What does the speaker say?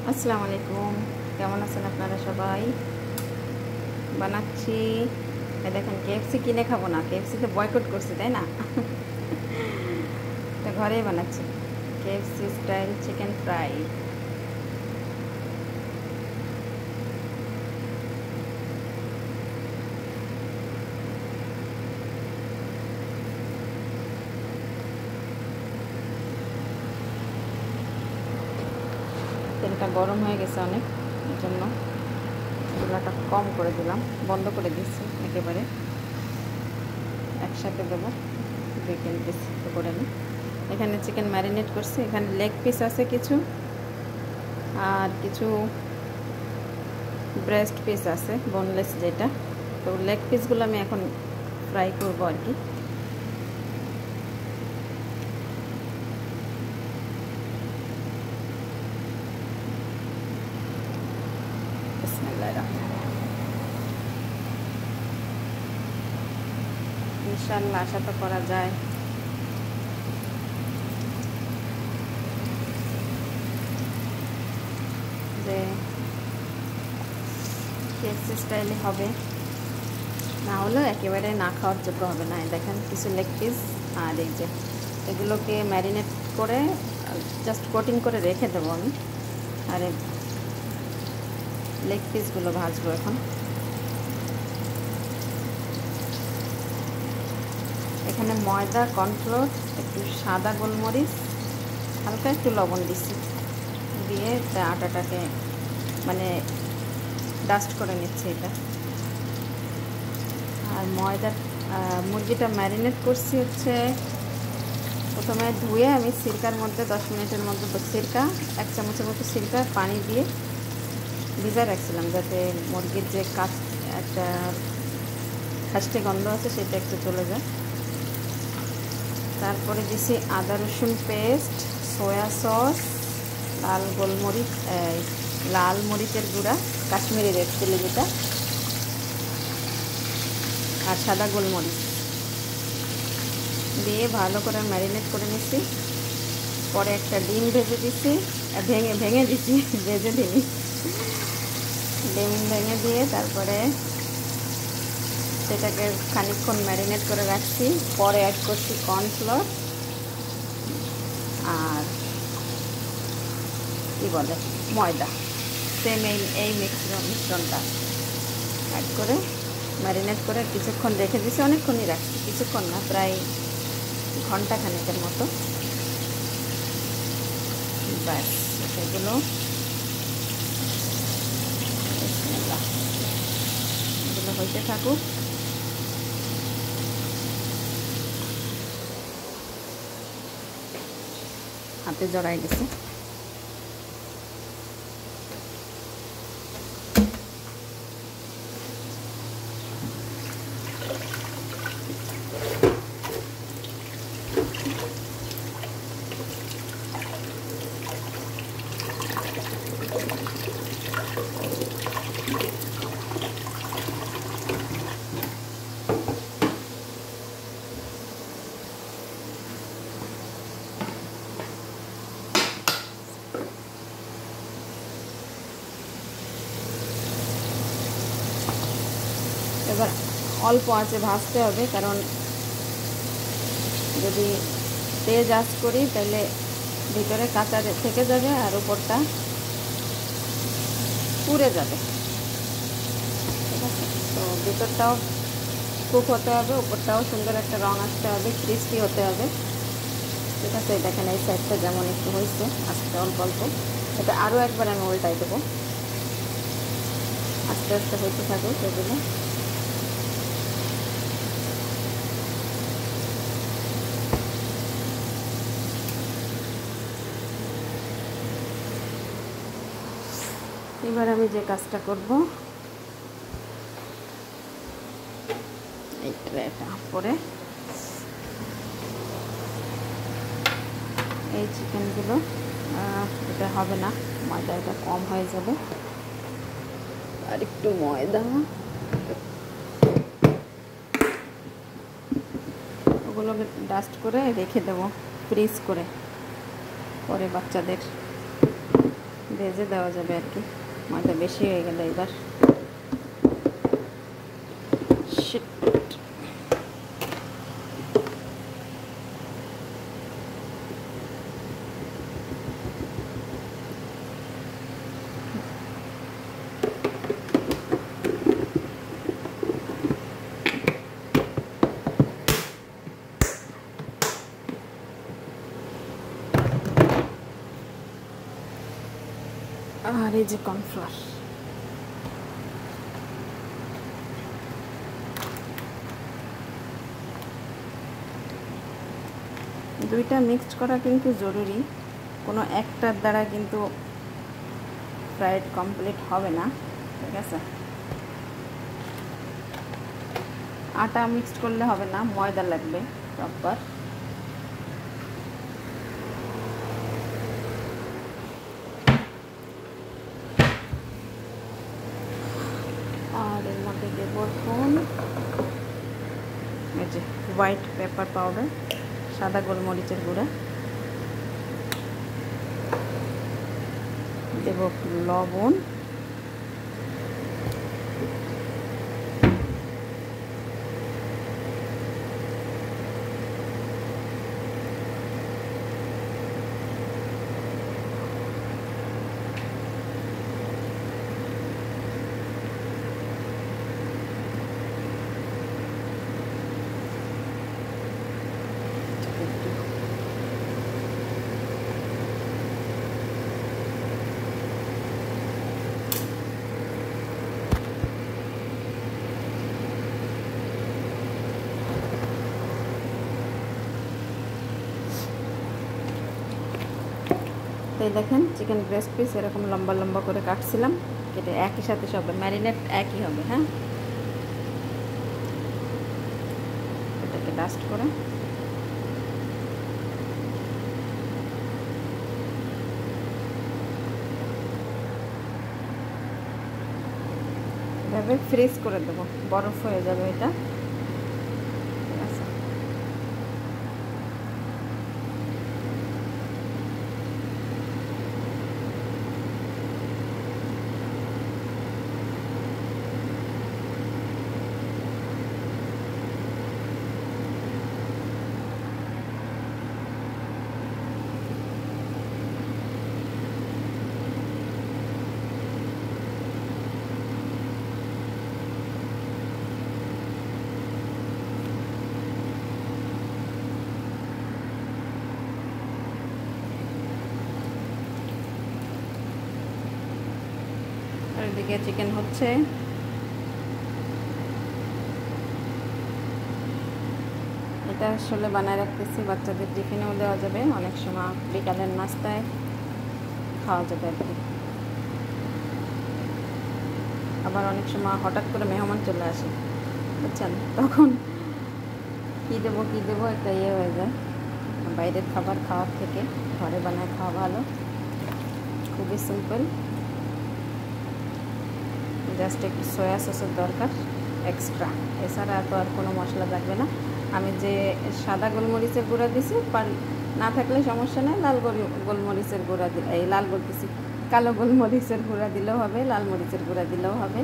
আসসালামু আলাইকুম, কেমন আছেন আপনারা সবাই? বানাচ্ছি। এই দেখেন, কেএফসি কিনে খাবো না, কেএফসিতে বয়কট করছি, তাই না? তো ঘরেই বানাচ্ছি কেএফসি স্টাইল চিকেন ফ্রাই। তেলটা গরম হয়ে গেছে অনেক, এই জন্য চুলাটা কম করে দিলাম, বন্ধ করে দিচ্ছি একেবারে। একসাথে দেবো 2-3 পিস করে নিই। এখানে চিকেন ম্যারিনেট করছি, এখানে লেগ পিস আছে কিছু, আর কিছু ব্রেস্ট পিস আছে বোনলেস যেটা। তো লেগ পিসগুলো আমি এখন ফ্রাই করবো আর কি। ইনশাআল্লাহ আশা তো করা যায়। যে কেএফসি স্টাইলে হবে, না হলেও একেবারে না খাওয়ার যোগ্য হবে না। দেখেন কিছু লেগ পিস, আর এই যে এগুলোকে ম্যারিনেট করে জাস্ট কোটিং করে রেখে দেবো আমি। আর লেগ পিসগুলো ভাজবো এখন। এখানে ময়দা, কর্নফ্লোর, একটু সাদা গোলমরিচ, হালকা একটু লবণ দিচ্ছি, দিয়ে আটাটাকে মানে ডাস্ট করে নিচ্ছি এটা। আর মুরগিটা ম্যারিনেট করছি হচ্ছে, প্রথমে ধুয়ে আমি সিরকার মধ্যে 10 মিনিটের মধ্যে সিরকা 1 চামচের মতো সিরকা পানি দিয়ে ভিজায় রাখছিলাম, যাতে মুরগির যে একটা খাস্টে গন্ধ আছে সেটা একটু চলে যায়। তারপরে দিছি আদা রসুন পেস্ট, সয়া সস, লাল মরিচের গুঁড়া, কাশ্মীরি রেড চিলি যেটা, আর সাদা গোলমরিচ দিয়ে ভালো করে ম্যারিনেট করে নিচ্ছি। পরে একটা ডিম ভেজে দিচ্ছি, ভেঙে দিচ্ছি, ভেজে দিই। ডিম ভেঙে দিয়ে তারপরে সেটাকে খানিকক্ষণ ম্যারিনেট করে রাখছি। পরে অ্যাড করছি কর্নফ্লোর আর কি বলে ময়দা, সেম এই মিশ্রণটা অ্যাড করে ম্যারিনেট করে কিছুক্ষণ রেখে দিয়েছি। অনেকক্ষণই রাখছি, কিছুক্ষণ না, প্রায় ঘন্টা খানেকের মতো। ব্যাস, সেগুলো হইতে থাকুক। হাতে জড়াই গেছে। এবার অল্প আঁচে ভাজতে হবে, কারণ যদি তেজ আঁচ করি তাহলে ভিতরে কাঁচা থেকে যাবে আর উপরটা পুড়ে যাবে। ঠিক আছে, তো ভিতরটাও কুক হতে হবে, উপরটাও সুন্দর একটা রং আসতে হবে, ক্রিস্পি হতে হবে। ঠিক আছে, দেখেন এই সাইডটা যেমন একটু হয়েছে, আস্তে অল্প অল্প। এটা আরও একবার আমি উল্টাই দেবো, আস্তে আস্তে হইতে থাকুক এগুলো। এবার আমি যে কাজটা করব, এটা পরে এই চিকেনগুলো, এটা হবে না, ময়দা এটা কম হয়ে যাবে, আর একটু ময়দা, ওগুলোকে ডাস্ট করে রেখে দেবো ফ্রিজ করে, পরে বাচ্চাদের ভেজে দেওয়া যাবে আর কি, ময়দা বেশি হয়ে গেল এবার। আর এই যে কর্নফ্লাওয়ার, দুইটা মিক্সড করা কিন্তু জরুরি, কোনো একটার দ্বারা কিন্তু ফ্রাইড কমপ্লিট হবে না, ঠিক আছে? আটা মিক্সড করলে হবে না, ময়দা লাগবে প্রপার। আর এর মধ্যে দেব এখন এই যে হোয়াইট পেপার পাউডার, সাদা গোলমরিচের গুঁড়া, দেব লবণ, তাই দেখেন চিকেন ব্রেস্ট পিস এরকম লম্বা লম্বা করে কাটছিলাম, কেটে একই সাথে সব ম্যারিনেট একই হবে। হ্যাঁ, এটাকে ডাস্ট করে এভাবে ফ্রিজ করে দেবো, বরফ হয়ে যাবে এটা। এদিকে চিকেন হচ্ছে, এটা আসলে বানায় রাখতেছি, বাচ্চাদের টিফিনেও দেওয়া যাবে, অনেক সময় বিকালের নাস্তায় খাওয়া যাবে আর কি। আবার অনেক সময় হঠাৎ করে মেহমান চলে আসে, বুঝছেন, তখন কী দেবো একটা ইয়ে হয়ে যায়। বাইরের খাবার খাওয়ার থেকে ঘরে বানায় খাওয়া ভালো, খুবই সিম্পল। জাস্ট একটু সয়া সসের দরকার এক্সট্রা, এছাড়া তো আর কোনো মশলা লাগবে না। আমি যে সাদা গোলমরিচের গুঁড়া দিছি, না থাকলে সমস্যা নেই, লাল গোলমরিচের গুঁড়া দিলে, এই লাল বলতেছি, কালো গোলমরিচের গুঁড়া দিলেও হবে, লাল মরিচের গুঁড়া দিলেও হবে।